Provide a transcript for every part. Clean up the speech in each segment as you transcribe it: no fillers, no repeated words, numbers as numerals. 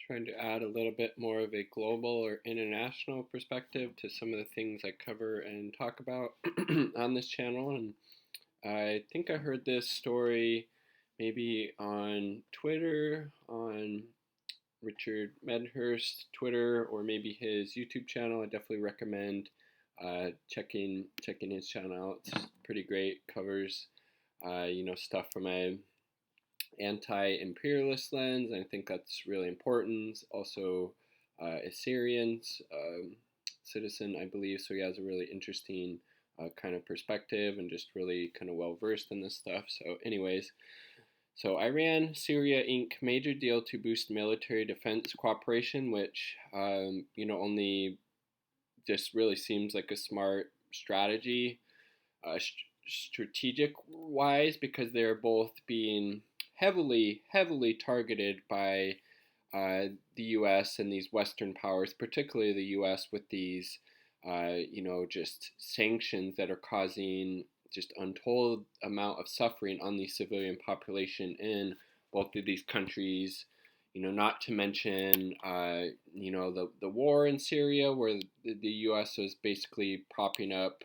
trying to add a little bit more of a global or international perspective to some of the things I cover and talk about on this channel. And I think I heard this story maybe on Twitter, on Richard Medhurst's Twitter, or maybe his YouTube channel. I definitely recommend checking his channel out. It's pretty great. Covers stuff from a anti-imperialist lens. And I think that's really important. Also, a Syrian citizen, I believe, so he has a really interesting kind of perspective and just really kind of well versed in this stuff. So, anyways, so Iran, Syria Inc. major deal to boost military defense cooperation, which only just really seems like a smart strategy, strategic wise, because they're both being heavily targeted by the U.S. and these Western powers, particularly the U.S. with these, just sanctions that are causing just untold amount of suffering on the civilian population in both of these countries. Not to mention, the war in Syria, where the U.S. was basically propping up,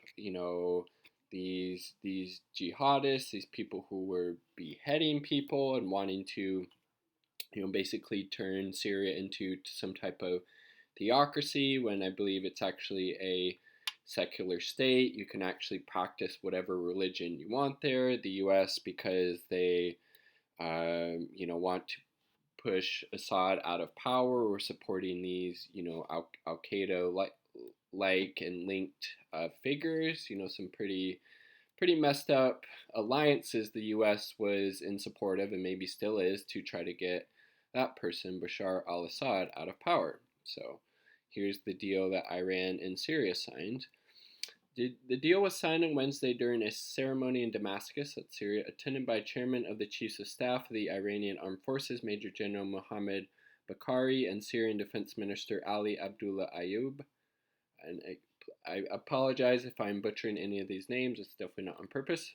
these jihadists, these people who were beheading people and wanting to, basically turn Syria into some type of theocracy, when I believe it's actually a secular state. You can actually practice whatever religion you want there. The U.S., because they, want to push Assad out of power, or supporting these, Al Qaeda like and linked figures. Some pretty messed up alliances the U.S. was in support of, and maybe still is, to try to get that person, Bashar al-Assad, out of power. So here's the deal that Iran and Syria signed. The deal was signed on Wednesday during a ceremony in Damascus, that's Syria, attended by Chairman of the Chiefs of Staff of the Iranian Armed Forces, Major General Mohammad Bakari, and Syrian Defense Minister Ali Abdullah Ayoub. And I apologize if I'm butchering any of these names. It's definitely not on purpose.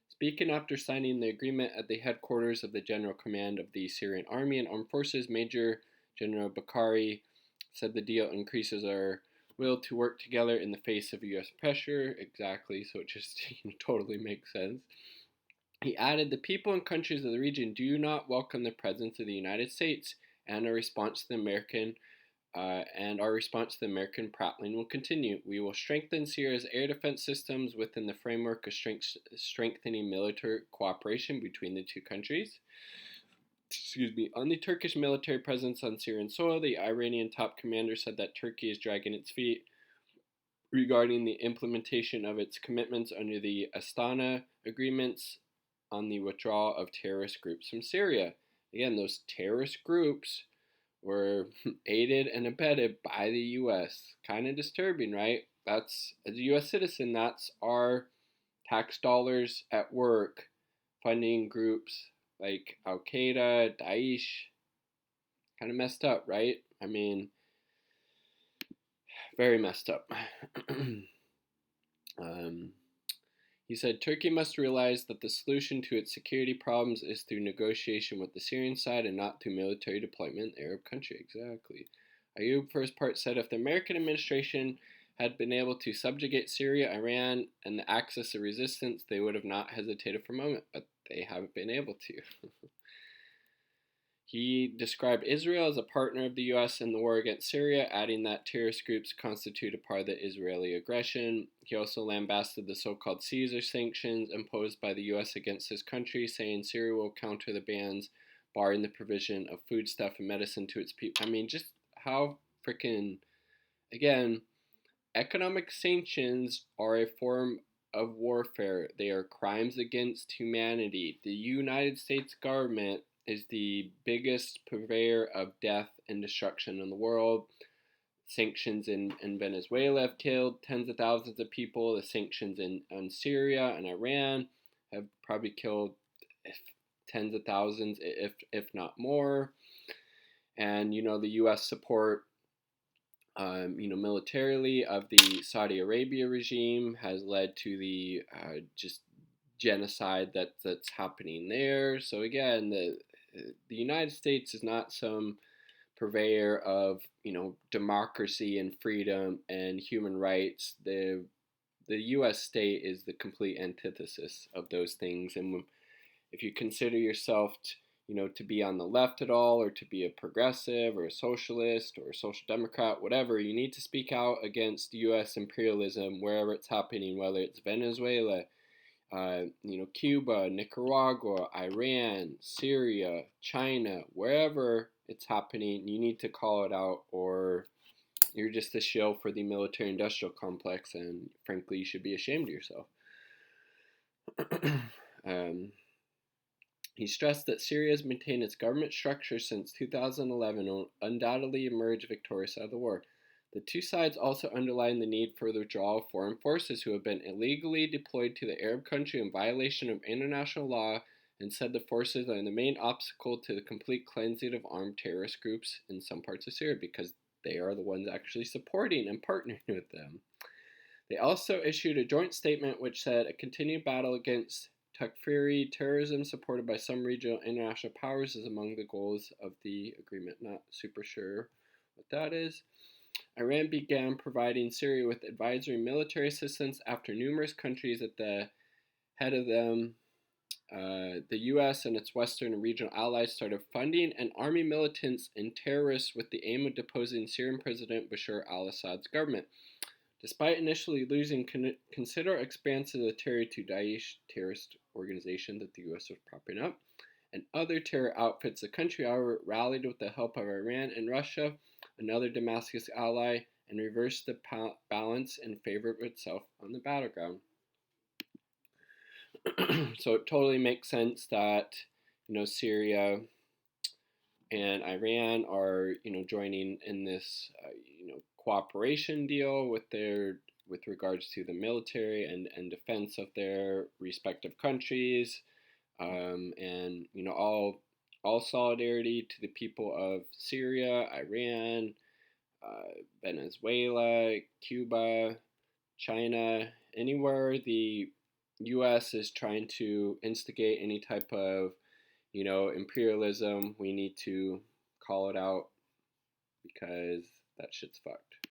Speaking after signing the agreement at the headquarters of the General Command of the Syrian Army and Armed Forces, Major General Bakari said the deal increases our will to work together in the face of U.S. pressure. Exactly, so it just totally makes sense. He added, the people and countries of the region do not welcome the presence of the United States, and our response to the American prattling will continue. We will strengthen Syria's air defense systems within the framework of strengthening military cooperation between the two countries. On the Turkish military presence on Syrian soil, the Iranian top commander said that Turkey is dragging its feet regarding the implementation of its commitments under the Astana agreements on the withdrawal of terrorist groups from Syria. Again, those terrorist groups were aided and abetted by the U.S. Kind of disturbing, right? That's, as a U.S. citizen, that's our tax dollars at work funding groups like Al Qaeda, Daesh. Kind of messed up, right? I mean, very messed up. He said Turkey must realize that the solution to its security problems is through negotiation with the Syrian side and not through military deployment in the Arab country. Exactly. Ayoub, for his part, said if the American administration had been able to subjugate Syria, Iran, and the axis of resistance, they would have not hesitated for a moment, but they haven't been able to. He described Israel as a partner of the U.S. in the war against Syria, adding that terrorist groups constitute a part of the Israeli aggression. He also lambasted the so-called Caesar sanctions imposed by the U.S. against his country, saying Syria will counter the bans barring the provision of foodstuff and medicine to its people. I mean, just how freaking, again, economic sanctions are a form of warfare. They are crimes against humanity. The United States government is the biggest purveyor of death and destruction in the world. Sanctions in Venezuela have killed tens of thousands of people. The sanctions in Syria and Iran have probably killed tens of thousands, if not more. And, the U.S. support, militarily of the Saudi Arabia regime has led to the just genocide that's happening there. So again, the United States is not some purveyor of democracy and freedom and human rights. The U.S. state is the complete antithesis of those things. And if you consider yourself to be on the left at all, or to be a progressive or a socialist or a social democrat, whatever, you need to speak out against U.S. imperialism wherever it's happening, whether it's Venezuela, Cuba, Nicaragua, Iran, Syria, China, wherever it's happening. You need to call it out, or you're just a shill for the military-industrial complex, and frankly, you should be ashamed of yourself. um, He stressed that Syria has maintained its government structure since 2011 and will undoubtedly emerge victorious out of the war. The two sides also underlined the need for the withdrawal of foreign forces who have been illegally deployed to the Arab country in violation of international law, and said the forces are the main obstacle to the complete cleansing of armed terrorist groups in some parts of Syria, because they are the ones actually supporting and partnering with them. They also issued a joint statement which said a continued battle against Takfiri terrorism supported by some regional international powers is among the goals of the agreement. Not super sure what that is. Iran began providing Syria with advisory military assistance after numerous countries at the head of them, the U.S. and its Western and regional allies, started funding and arming militants and terrorists with the aim of deposing Syrian President Bashar al-Assad's government. Despite initially losing considerable expanse of the territory to Daesh terrorist organization that the U.S. was propping up, and other terror outfits, the country, however, rallied with the help of Iran and Russia, another Damascus ally, and reversed the balance in favor of itself on the battleground. So it totally makes sense that Syria and Iran are joining in this cooperation deal with regards to the military and defense of their respective countries, and all solidarity to the people of Syria, Iran, Venezuela, Cuba, China, anywhere the U.S. is trying to instigate any type of imperialism. We need to call it out, because that shit's fucked.